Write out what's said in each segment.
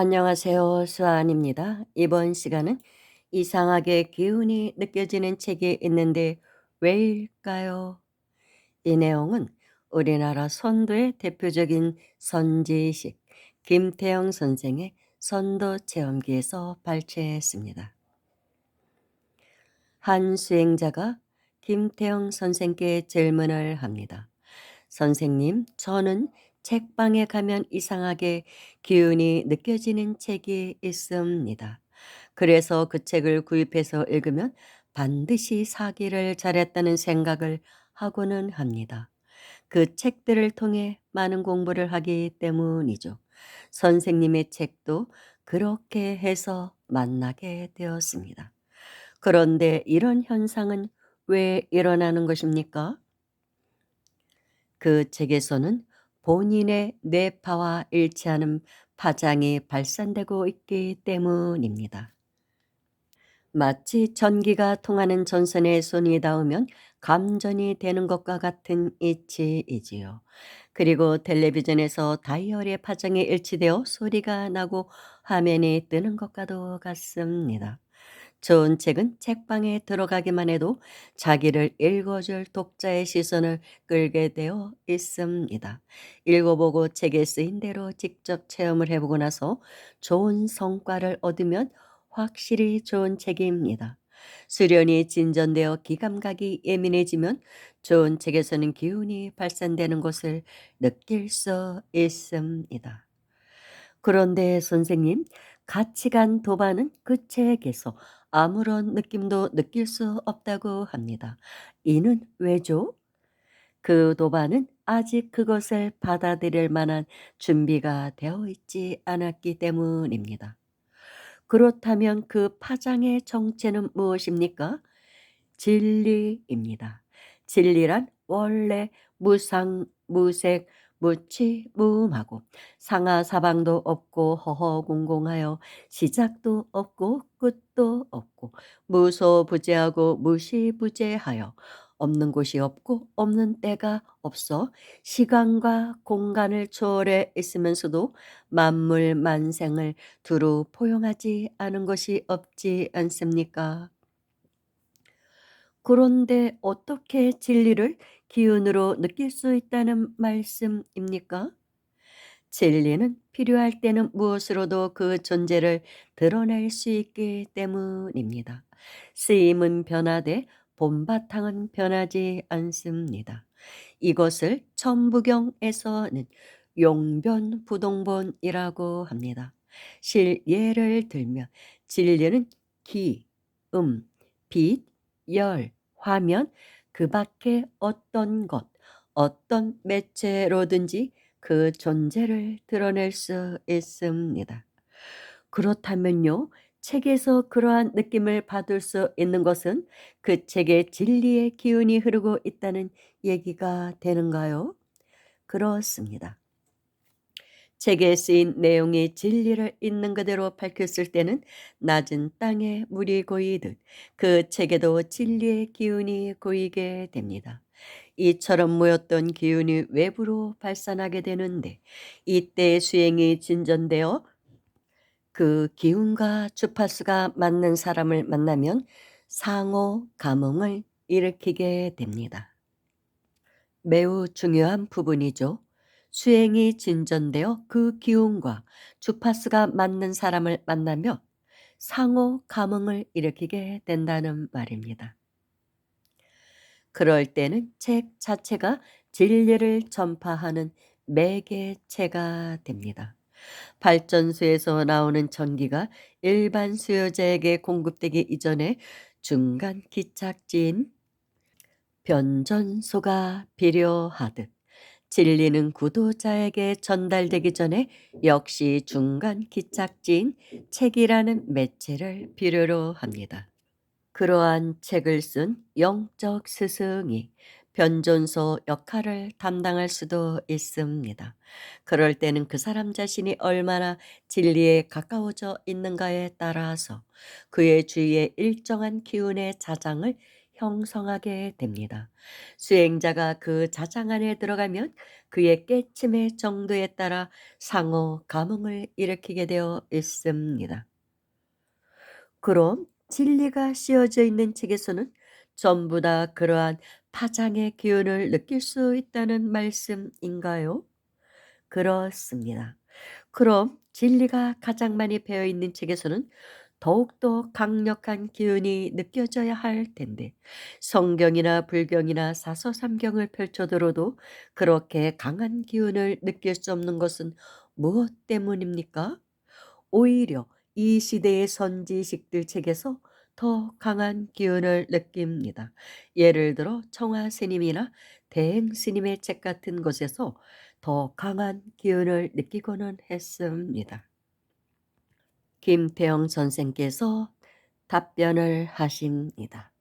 안녕하세요. 수아입니다. 이번 시간은 이상하게 기운이 느껴지는 책이 있는데 왜일까요? 이 내용은 우리나라 선도의 대표적인 선지식 김태영 선생의 선도 체험기에서 발췌했습니다. 한 수행자가 김태영 선생께 질문을 합니다. 선생님, 저는 책방에 가면 이상하게 기운이 느껴지는 책이 있습니다. 그래서 그 책을 구입해서 읽으면 반드시 사기를 잘했다는 생각을 하고는 합니다. 그 책들을 통해 많은 공부를 하기 때문이죠. 선생님의 책도 그렇게 해서 만나게 되었습니다. 그런데 이런 현상은 왜 일어나는 것입니까? 그 책에서는 본인의 뇌파와 일치하는 파장이 발산되고 있기 때문입니다. 마치 전기가 통하는 전선에 손이 닿으면 감전이 되는 것과 같은 이치이지요. 그리고 텔레비전에서 다이얼의 파장에 일치되어 소리가 나고 화면이 뜨는 것과도 같습니다. 좋은 책은 책방에 들어가기만 해도 자기를 읽어줄 독자의 시선을 끌게 되어 있습니다. 읽어보고 책에 쓰인 대로 직접 체험을 해보고 나서 좋은 성과를 얻으면 확실히 좋은 책입니다. 수련이 진전되어 기감각이 예민해지면 좋은 책에서는 기운이 발산되는 것을 느낄 수 있습니다. 그런데 선생님, 가치관 도반은 그 책에서 아무런 느낌도 느낄 수 없다고 합니다. 이는 왜죠? 그 도반은 아직 그것을 받아들일 만한 준비가 되어 있지 않았기 때문입니다. 그렇다면 그 파장의 정체는 무엇입니까? 진리입니다. 진리란 원래 무상, 무색, 무치, 무음하고 상하사방도 없고 허허공공하여 시작도 없고 끝도 없고 무소부재하고 무시부재하여 없는 곳이 없고 없는 때가 없어 시간과 공간을 초월해 있으면서도 만물 만생을 두루 포용하지 않은 것이 없지 않습니까? 그런데 어떻게 진리를 기운으로 느낄 수 있다는 말씀입니까? 진리는 필요할 때는 무엇으로도 그 존재를 드러낼 수 있기 때문입니다. 쓰임은 변하되 본바탕은 변하지 않습니다. 이것을 천부경에서는 용변부동본이라고 합니다. 실예를 들면 진리는 기, 빛, 열, 화면 그 밖에 어떤 것, 어떤 매체로든지 그 존재를 드러낼 수 있습니다. 그렇다면요, 책에서 그러한 느낌을 받을 수 있는 것은 그 책에 진리의 기운이 흐르고 있다는 얘기가 되는가요? 그렇습니다. 책에 쓰인 내용이 진리를 있는 그대로 밝혔을 때는 낮은 땅에 물이 고이듯 그 책에도 진리의 기운이 고이게 됩니다. 이처럼 모였던 기운이 외부로 발산하게 되는데 이때 수행이 진전되어 그 기운과 주파수가 맞는 사람을 만나면 상호 감흥을 일으키게 됩니다. 매우 중요한 부분이죠. 수행이 진전되어 그 기운과 주파수가 맞는 사람을 만나며 상호 감흥을 일으키게 된다는 말입니다. 그럴 때는 책 자체가 진리를 전파하는 매개체가 됩니다. 발전소에서 나오는 전기가 일반 수요자에게 공급되기 이전에 중간 기착지인 변전소가 필요하듯 진리는 구도자에게 전달되기 전에 역시 중간 기착지인 책이라는 매체를 필요로 합니다. 그러한 책을 쓴 영적 스승이 변전소 역할을 담당할 수도 있습니다. 그럴 때는 그 사람 자신이 얼마나 진리에 가까워져 있는가에 따라서 그의 주위에 일정한 기운의 자장을 형성하게 됩니다. 수행자가 그 자장 안에 들어가면 그의 깨침의 정도에 따라 상호 감흥을 일으키게 되어 있습니다. 그럼 진리가 씌어져 있는 책에서는 전부 다 그러한 파장의 기운을 느낄 수 있다는 말씀인가요? 그렇습니다. 그럼 진리가 가장 많이 배어 있는 책에서는 더욱더 강력한 기운이 느껴져야 할 텐데 성경이나 불경이나 사서삼경을 펼쳐들어도 그렇게 강한 기운을 느낄 수 없는 것은 무엇 때문입니까? 오히려 이 시대의 선지식들 책에서 더 강한 기운을 느낍니다. 예를 들어 청하 스님이나 대행 스님의 책 같은 곳에서 더 강한 기운을 느끼고는 했습니다. 김태영 선생께서 답변을 하십니다.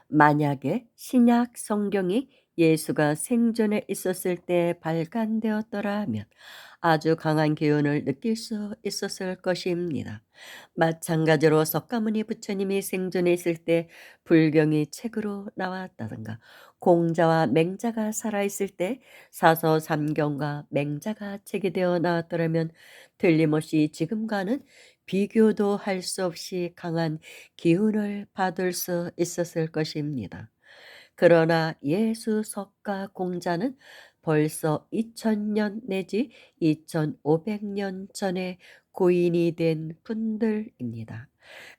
만약에 신약 성경이 예수가 생전에 있었을 때 발간되었더라면 아주 강한 기운을 느낄 수 있었을 것입니다. 마찬가지로 석가모니 부처님이 생전에 있을 때 불경이 책으로 나왔다든가 공자와 맹자가 살아있을 때 사서삼경과 맹자가 책이 되어 나왔더라면 틀림없이 지금과는 비교도 할 수 없이 강한 기운을 받을 수 있었을 것입니다. 그러나 예수 석가 공자는 벌써 2000년 내지 2500년 전에 고인이 된 분들입니다.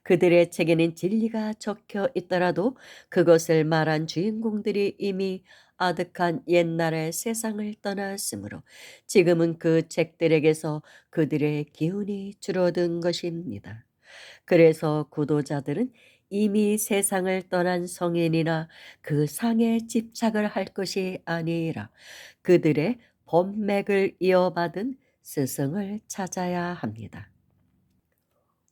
그들의 책에는 진리가 적혀 있더라도 그것을 말한 주인공들이 이미 아득한 옛날의 세상을 떠났으므로 지금은 그 책들에게서 그들의 기운이 줄어든 것입니다. 그래서 구도자들은 이미 세상을 떠난 성인이나 그 상에 집착을 할 것이 아니라 그들의 법맥을 이어받은 스승을 찾아야 합니다.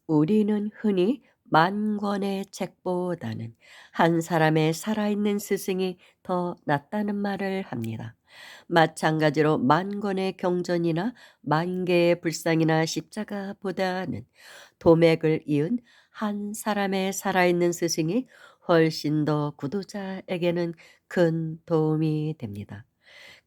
우리는 흔히 만 권의 책보다는 한 사람의 살아있는 스승이 더 낫다는 말을 합니다. 마찬가지로 만 권의 경전이나 만 개의 불상이나 십자가보다는 도맥을 이은 한 사람의 살아있는 스승이 훨씬 더 구도자에게는 큰 도움이 됩니다.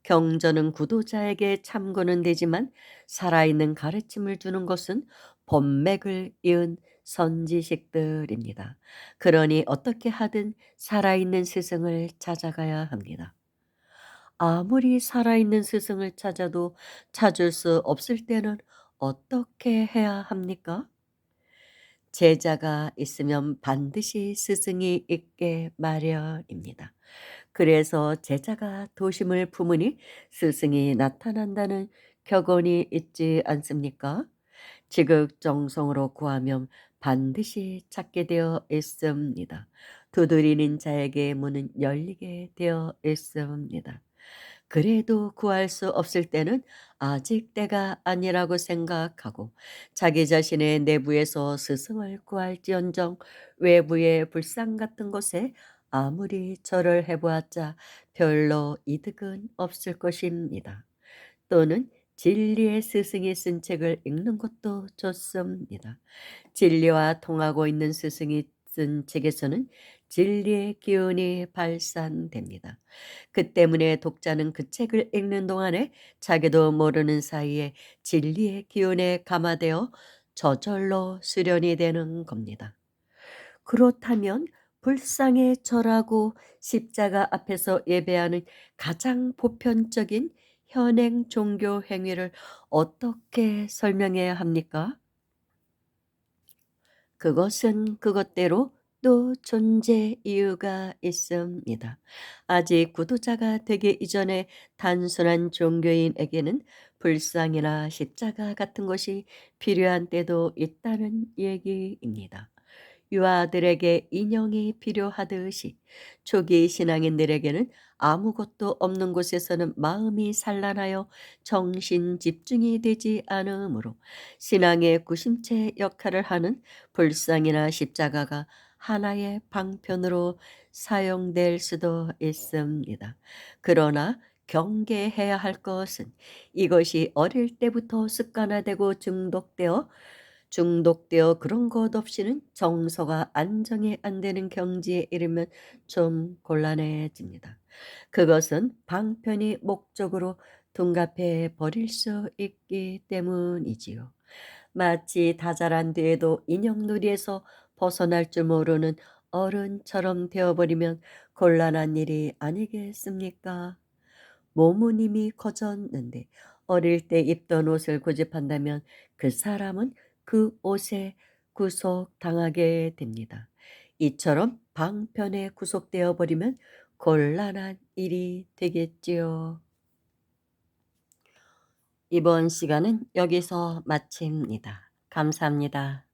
경전은 구도자에게 참고는 되지만 살아있는 가르침을 주는 것은 법맥을 이은 선지식들입니다. 그러니 어떻게 하든 살아있는 스승을 찾아가야 합니다. 아무리 살아있는 스승을 찾아도 찾을 수 없을 때는 어떻게 해야 합니까? 제자가 있으면 반드시 스승이 있게 마련입니다. 그래서 제자가 도심을 품으니 스승이 나타난다는 격언이 있지 않습니까? 지극정성으로 구하면 반드시 찾게 되어 있습니다. 두드리는 자에게 문은 열리게 되어 있습니다. 그래도 구할 수 없을 때는 아직 때가 아니라고 생각하고 자기 자신의 내부에서 스승을 구할지언정 외부의 불상 같은 곳에 아무리 절을 해보았자 별로 이득은 없을 것입니다. 또는 진리의 스승이 쓴 책을 읽는 것도 좋습니다. 진리와 통하고 있는 스승이 쓴 책에서는 진리의 기운이 발산됩니다. 그 때문에 독자는 그 책을 읽는 동안에 자기도 모르는 사이에 진리의 기운에 감화되어 저절로 수련이 되는 겁니다. 그렇다면 불상에 절하고 십자가 앞에서 예배하는 가장 보편적인 현행 종교 행위를 어떻게 설명해야 합니까? 그것은 그것대로 또 존재 이유가 있습니다. 아직 구도자가 되기 이전에 단순한 종교인에게는 불상이나 십자가 같은 것이 필요한 때도 있다는 얘기입니다. 유아들에게 인형이 필요하듯이 초기 신앙인들에게는 아무것도 없는 곳에서는 마음이 산란하여 정신 집중이 되지 않으므로 신앙의 구심체 역할을 하는 불상이나 십자가가 하나의 방편으로 사용될 수도 있습니다. 그러나 경계해야 할 것은 이것이 어릴 때부터 습관화되고 중독되어 중독되어 그런 것 없이는 정서가 안정이 안 되는 경지에 이르면 좀 곤란해집니다. 그것은 방편이 목적으로 둔갑해 버릴 수 있기 때문이지요. 마치 다 자란 뒤에도 인형놀이에서 벗어날 줄 모르는 어른처럼 되어버리면 곤란한 일이 아니겠습니까? 몸은 이미 커졌는데 어릴 때 입던 옷을 고집한다면 그 사람은 그 옷에 구속당하게 됩니다. 이처럼 방편에 구속되어 버리면 곤란한 일이 되겠지요. 이번 시간은 여기서 마칩니다. 감사합니다.